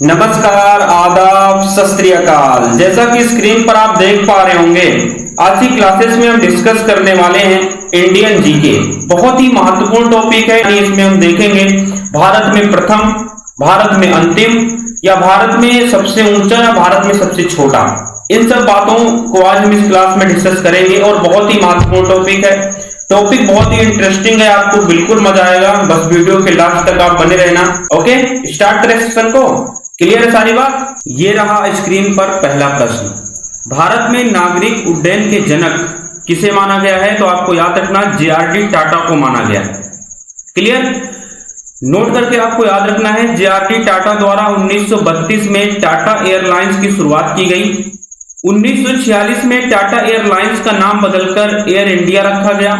नमस्कार, आदाब, सत श्री अकाल। जैसा कि स्क्रीन पर आप देख पा रहे होंगे, आज की क्लासेस में हम डिस्कस करने वाले हैं इंडियन जीके। बहुत ही महत्वपूर्ण टॉपिक है। इसमें हम देखेंगे भारत में प्रथम, भारत में अंतिम, या भारत में सबसे ऊंचा या भारत में सबसे छोटा। इन सब बातों को आज हम इस क्लास में डिस्कस करेंगे और बहुत ही महत्वपूर्ण टॉपिक है। टॉपिक बहुत ही इंटरेस्टिंग है, आपको बिल्कुल मजा आएगा। बस वीडियो के लास्ट तक आप बने रहना। ओके, स्टार्ट करें सेशन को। क्लियर है सारी बात? ये रहा स्क्रीन पर पहला प्रश्न। भारत में नागरिक उड्डयन के जनक किसे माना गया है? तो आपको याद रखना, जेआरडी टाटा को माना गया है। क्लियर? नोट करके आपको याद रखना है, जेआरडी टाटा द्वारा 1932 में टाटा एयरलाइंस की शुरुआत की गई। 1946 में टाटा एयरलाइंस का नाम बदलकर एयर इंडिया रखा गया।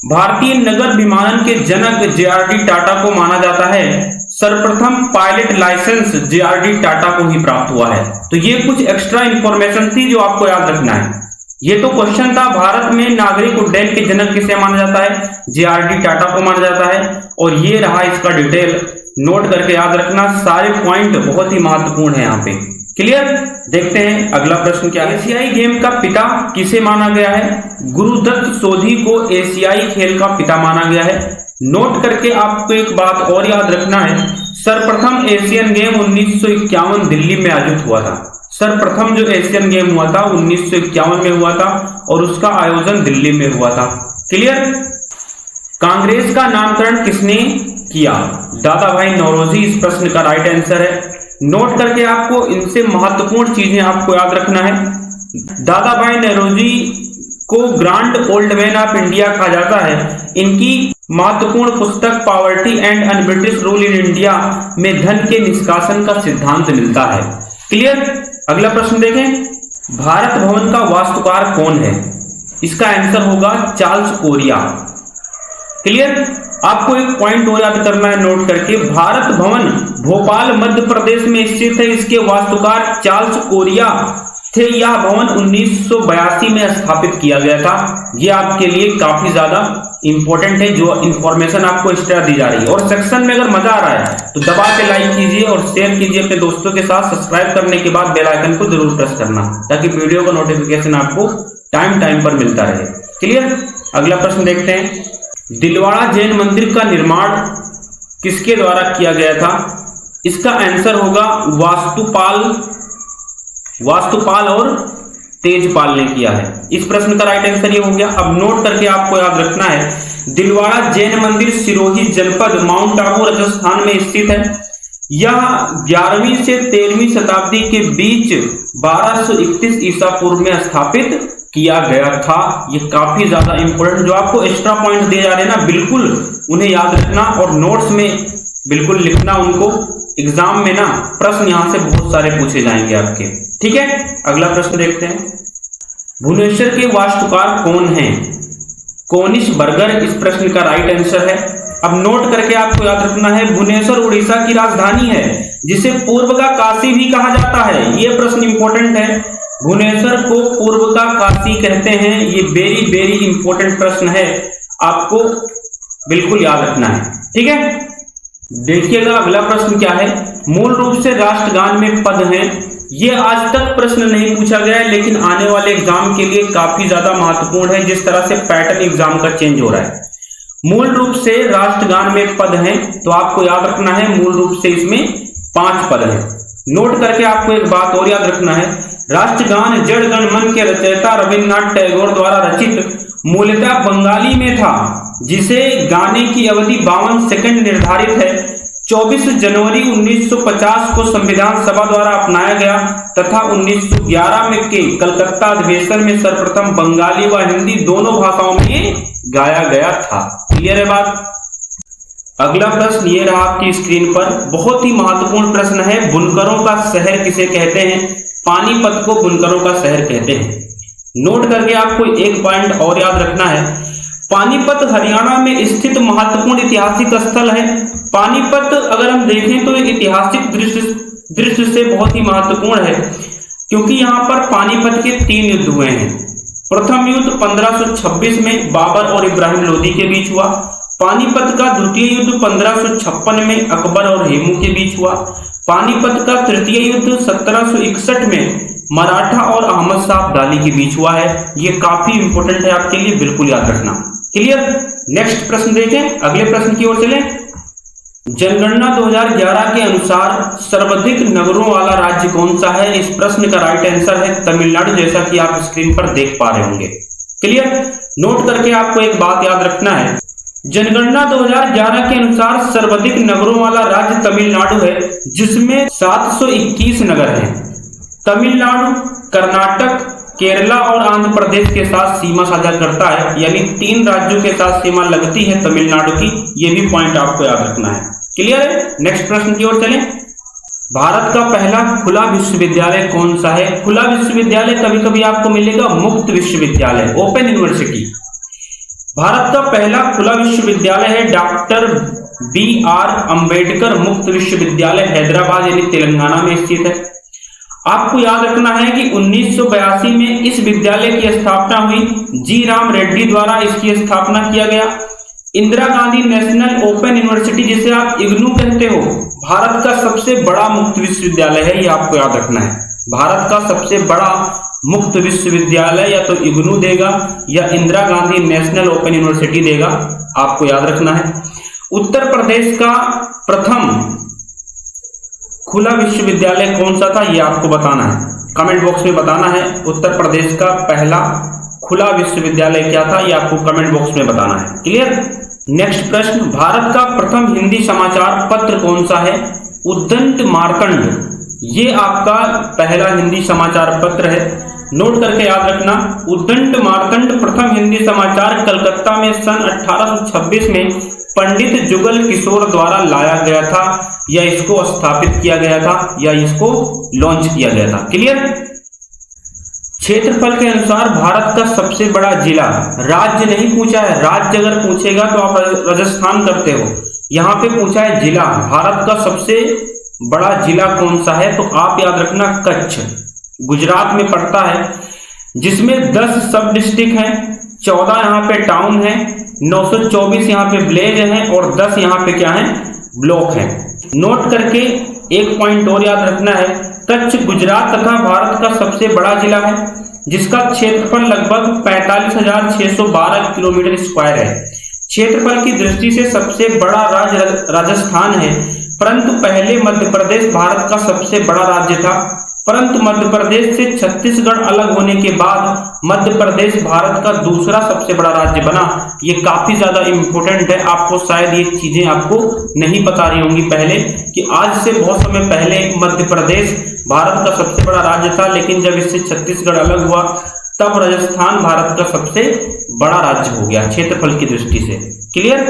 भारतीय नगर विमानन के जनक जेआरडी टाटा को माना जाता है। सर्वप्रथम पायलट लाइसेंस जेआरडी टाटा को ही प्राप्त हुआ है। तो ये कुछ एक्स्ट्रा इंफॉर्मेशन थी जो आपको याद रखना है। ये तो क्वेश्चन था, भारत में नागरिक उड्डयन के जनक किसे माना जाता है? जेआरडी टाटा को माना जाता है। और ये रहा इसका डिटेल, नोट करके याद रखना। सारे पॉइंट बहुत ही महत्वपूर्ण है यहाँ पे। क्लियर? देखते हैं अगला प्रश्न क्या है। एशियाई गेम का पिता किसे माना गया है? गुरुदत्त सोधी को एशियाई खेल का पिता माना गया है। नोट करके आपको एक बात और याद रखना है, सर्वप्रथम एशियन गेम 1951 दिल्ली में आयोजित हुआ था। सर्वप्रथम जो एशियन गेम हुआ था 1951 में हुआ था और उसका आयोजन दिल्ली में हुआ था। क्लियर? कांग्रेस का नामकरण किसने किया? दादा भाई नौरोजी इस प्रश्न का राइट आंसर है। नोट करके आपको इनसे महत्वपूर्ण चीजें आपको याद रखना है। दादा भाई नौरोजी को grand old man of India कहा जाता है। इनकी महत्वपूर्ण पुस्तक poverty and un British rule in India में धन के निष्कासन का सिद्धांत मिलता है। क्लियर? अगला प्रश्न देखें, भारत भवन का वास्तुकार कौन है? इसका आंसर होगा चार्ल्स कोरिया। क्लियर? आपको एक पॉइंट और याद करना है, नोट करके, भारत भवन भोपाल मध्य प्रदेश में स्थित है। इसके वास्तुकार चार्ल्स कोरिया थे। यह भवन 1982 में स्थापित किया गया था। यह आपके लिए काफी ज्यादा इंपॉर्टेंट है, जो इंफॉर्मेशन आपको एक्स्ट्रा दी जा रही है। और सेक्शन में अगर मजा आ रहा है तो दबा के लाइक कीजिए और शेयर कीजिए अपने दोस्तों के साथ। सब्सक्राइब करने के बाद बेल आइकन को जरूर प्रेस करना, ताकि वीडियो का नोटिफिकेशन आपको टाइम पर मिलता रहे। क्लियर? अगला प्रश्न देखते हैं, दिलवाड़ा जैन मंदिर का निर्माण किसके द्वारा किया गया था? इसका आंसर होगा वास्तुपाल और तेजपाल ने किया है। इस प्रश्न का राइट आंसर ये हो गया। अब नोट करके आपको याद रखना है, दिलवाड़ा जैन मंदिर सिरोही जनपद माउंट आबू राजस्थान में स्थित है। यह 11वीं से 13वीं शताब्दी के बीच 1231 ईसा पूर्व में स्थापित किया गया था। ये काफी ज्यादा इंपॉर्टेंट, जो आपको एक्स्ट्रा पॉइंट दिए जा रहे हैं ना, बिल्कुल उन्हें याद रखना और नोट्स में बिल्कुल लिखना उनको। एग्जाम में ना प्रश्न यहां से बहुत सारे पूछे जाएंगे आपके। ठीक है? अगला प्रश्न देखते हैं, भुवनेश्वर के वास्तुकार कौन हैं? कोनिश बर्गर इस प्रश्न का राइट आंसर है। अब नोट करके आपको याद रखना है, भुवनेश्वर उड़ीसा की राजधानी है, जिसे पूर्व का काशी भी कहा जाता है। यह प्रश्न इंपॉर्टेंट है, भुवनेश्वर को पूर्व का काशी कहते हैं। ये वेरी इंपॉर्टेंट प्रश्न है, आपको बिल्कुल याद रखना है। ठीक है? देखिएगा अगला प्रश्न क्या है, मूल रूप से राष्ट्रगान में पद हैं। ये आज तक प्रश्न नहीं पूछा गया है, लेकिन आने वाले एग्जाम के लिए काफी ज्यादा महत्वपूर्ण है, जिस तरह से पैटर्न एग्जाम का चेंज हो रहा है। मूल रूप से राष्ट्रगान में पद हैं, तो आपको याद रखना है मूल रूप से इसमें 5 पद हैं। नोट करके आपको एक बात और याद रखना है, राष्ट्रगान जड़ गण मन के रचयिता रविन्द्रनाथ टैगोर द्वारा रचित मूलतः बंगाली में था, जिसे गाने की अवधि 52 सेकंड निर्धारित है। 24 जनवरी 1950 को संविधान सभा द्वारा अपनाया गया तथा 1911 में के कलकत्ता अधिवेशन में सर्वप्रथम बंगाली व हिंदी दोनों भाषाओं में गाया गया था। क्लियर है बात? अगला प्रश्न ये रहा आपकी स्क्रीन पर, बहुत ही महत्वपूर्ण प्रश्न है, बुनकरों का शहर किसे कहते हैं? पानीपत को बुनकरों का शहर कहते हैं। नोट करके आपको एक पॉइंट और याद रखना है, पानीपत हरियाणा में स्थित महत्वपूर्ण ऐतिहासिक स्थल है। पानीपत अगर हम देखें तो ऐतिहासिक दृष्टि से बहुत ही महत्वपूर्ण है, क्योंकि यहाँ पर पानीपत के 3 युद्ध हुए हैं। प्रथम युद्ध 1526 में बाबर और इब्राहिम लोदी के बीच हुआ। पानीपत का द्वितीय युद्ध 1556 में अकबर और हेमू के बीच हुआ। पानीपत का तृतीय युद्ध 1761 में मराठा और अहमद शाह अब्दाली के बीच हुआ है। ये काफी इंपॉर्टेंट है आपके लिए, बिल्कुल याद रखना। क्लियर। नेक्स्ट प्रश्न देखें, अगले प्रश्न की ओर चलें। जनगणना 2011 के अनुसार सर्वाधिक नगरों वाला राज्य कौन सा है? इस प्रश्न का राइट आंसर है तमिलनाडु, जैसा कि आप स्क्रीन पर देख पा रहे होंगे। क्लियर। नोट करके आपको एक बात याद रखना है, जनगणना 2011 के अनुसार सर्वाधिक नगरों वाला राज्य तमिलनाडु है, जिसमें 721 नगर हैं। तमिलनाडु कर्नाटक, केरला और आंध्र प्रदेश के साथ सीमा साझा करता है, यानी 3 राज्यों के साथ सीमा लगती है तमिलनाडु की। ये भी पॉइंट आपको याद रखना है। क्लियर है। नेक्स्ट प्रश्न की ओर चलें। भारत का पहला खुला विश्वविद्यालय कौन सा है? खुला विश्वविद्यालय कभी कभी आपको मिलेगा मुक्त विश्वविद्यालय, ओपन यूनिवर्सिटी। भारत का पहला खुला विश्वविद्यालय है डॉक्टर BR अंबेडकर मुक्त विश्वविद्यालय, हैदराबाद यानी तेलंगाना में स्थित है। आपको याद रखना है कि 1982 में इस विद्यालय की स्थापना हुई। जी राम रेड्डी द्वारा इसकी स्थापना किया गया। Indira Gandhi national open university, जिसे आप इग्नू कहते हो, भारत का सबसे बड़ा मुक्त विश्वविद्यालय है। ये आपको याद रखना है। भारत का सबसे बड़ा मुक्त विश्वविद्यालय या तो इग्नू देगा या Indira Gandhi national open university देगा, आपको याद रखना है। उत्तर प्रदेश का प्रथम खुला विश्वविद्यालय कौन सा था? ये आपको बताना है, कमेंट बॉक्स में बताना है। उत्तर प्रदेश का पहला खुला विश्वविद्यालय क्या था? ये आपको कमेंट बॉक्स में बताना है। क्लियर। नेक्स्ट प्रश्न, भारत का प्रथम हिंदी समाचार पत्र कौन सा है? उद्दंत मार्कंड, ये आपका पहला हिंदी समाचार पत्र है। नोट करके याद रखना, उद्दंत मार्कंड प्रथम हिंदी समाचार कलकत्ता में सन 1826 में पंडित जुगल किशोर द्वारा लाया गया था, या इसको स्थापित किया गया था, या इसको लॉन्च किया गया था। क्लियर। क्षेत्रफल के अनुसार भारत का सबसे बड़ा जिला, राज्य नहीं पूछा है, राज्य अगर पूछेगा तो आप राजस्थान करते हो, यहां पे पूछा है जिला। भारत का सबसे बड़ा जिला कौन सा है? तो आप याद रखना कच्छ, गुजरात में पड़ता है, जिसमें 10 सब डिस्ट्रिक्ट हैं, 14 यहाँ पे टाउन है, 924 यहाँ पे विलेज हैं और 10 यहाँ पे क्या है? ब्लॉक है। नोट करके एक पॉइंट और याद रखना है, कच्छ गुजरात तथा भारत का सबसे बड़ा जिला है, जिसका क्षेत्रफल लगभग 45,612 किलोमीटर स्क्वायर है। क्षेत्रफल की दृष्टि से सबसे बड़ा राज्य राजस्थान है, परंतु पहले मध्य प्रदेश भारत का सबसे बड़ा राज्य था, परंतु मध्य प्रदेश से छत्तीसगढ़ अलग होने के बाद मध्य प्रदेश भारत का दूसरा सबसे बड़ा राज्य बना। ये काफी ज्यादा इंपॉर्टेंट है, आपको शायद ये चीजें आपको नहीं पता रही होंगी पहले, कि आज से बहुत समय पहले मध्य प्रदेश भारत का सबसे बड़ा राज्य था, लेकिन जब इससे छत्तीसगढ़ अलग हुआ तब राजस्थान भारत का सबसे बड़ा राज्य हो गया क्षेत्रफल की दृष्टि से। क्लियर।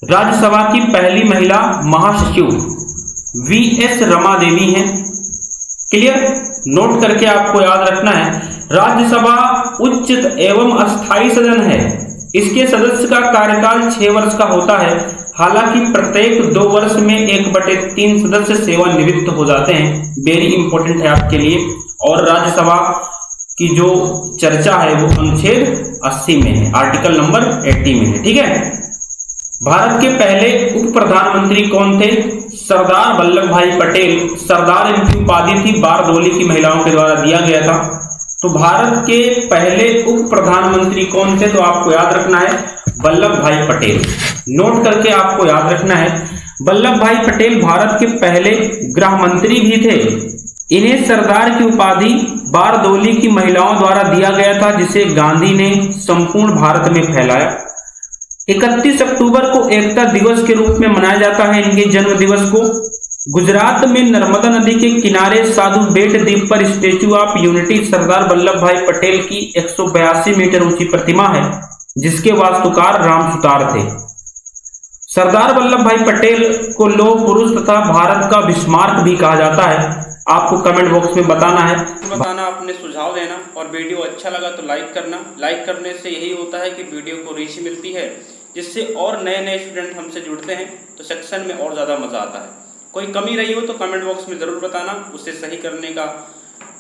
राज्यसभा की पहली महिला महासचिव VS रमा देवी हैं। क्लियर। नोट करके आपको याद रखना है, राज्यसभा उच्च एवं अस्थायी सदन है। इसके सदस्य का कार्यकाल 6 वर्ष का होता है, हालांकि प्रत्येक 2 वर्ष में 1/3 सदस्य सेवानिवृत्त हो जाते हैं। वेरी इंपॉर्टेंट है आपके लिए। और राज्यसभा की जो चर्चा है वो अनुच्छेद 80 में है, आर्टिकल नंबर 80 में है। ठीक है। भारत के पहले उप प्रधानमंत्री कौन थे? सरदार वल्लभ भाई पटेल। सरदार इनकी उपाधि थी, बारदोली की महिलाओं के द्वारा दिया गया था। तो भारत के पहले उप प्रधानमंत्री कौन थे? तो आपको याद रखना है वल्लभ भाई पटेल। नोट करके आपको याद रखना है, वल्लभ भाई पटेल भारत के पहले गृह मंत्री भी थे। इन्हें सरदार की उपाधि बारदोली की महिलाओं द्वारा दिया गया था, जिसे गांधी ने संपूर्ण भारत में फैलाया। 31 अक्टूबर को एकता दिवस के रूप में मनाया जाता है इनके जन्म दिवस को। गुजरात में नर्मदा नदी के किनारे साधु बेट द्वीप पर statue of unity Sardar Vallabh भाई पटेल की 182 मीटर ऊंची प्रतिमा है, जिसके वास्तुकार राम सुतार थे। सरदार वल्लभ भाई पटेल को लौह पुरुष तथा भारत का बिस्मार्क भी कहा जाता है। आपको कमेंट बॉक्स में बताना है, अपने सुझाव देना, और वीडियो अच्छा लगा तो लाइक करना। लाइक करने से यही होता है कि वीडियो को रीच मिलती है, जिससे और नए नए स्टूडेंट हमसे जुड़ते हैं, तो सेक्शन में और ज़्यादा मज़ा आता है। कोई कमी रही हो तो कमेंट बॉक्स में ज़रूर बताना, उसे सही करने का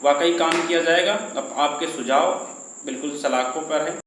वाकई काम किया जाएगा। अब आपके सुझाव बिल्कुल सलाखों पर है।